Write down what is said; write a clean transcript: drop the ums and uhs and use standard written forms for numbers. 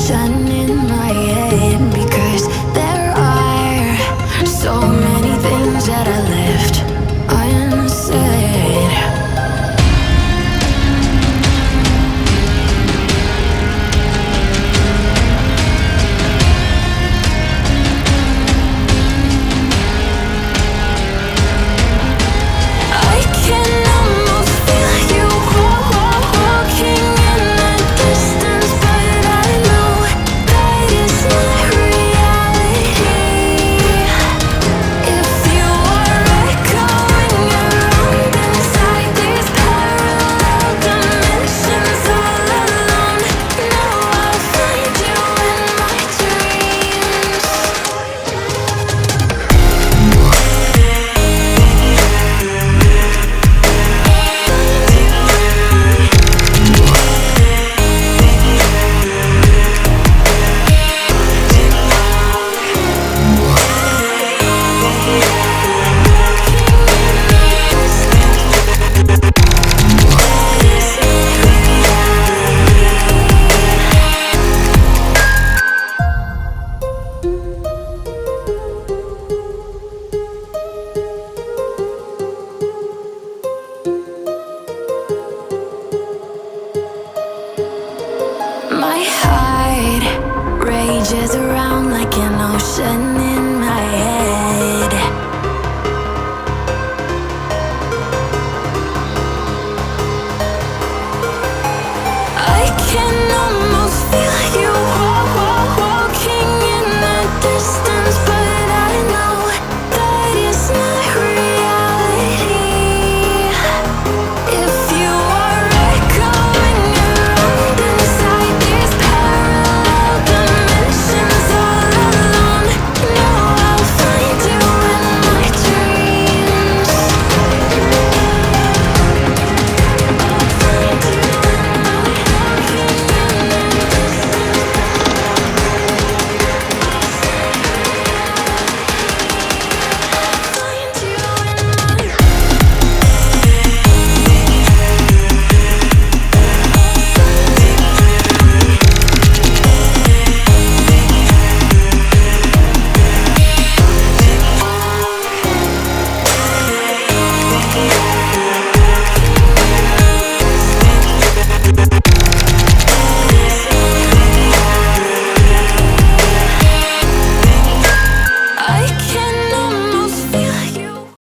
motion in my head, because there are so many things that I left unsaid. I can almost feel you walking in the distance, but I know that it's not reality. If you are echoing around inside these parallel dimensions all alone, now I'll find you in my dreams. My heart rages around like an ocean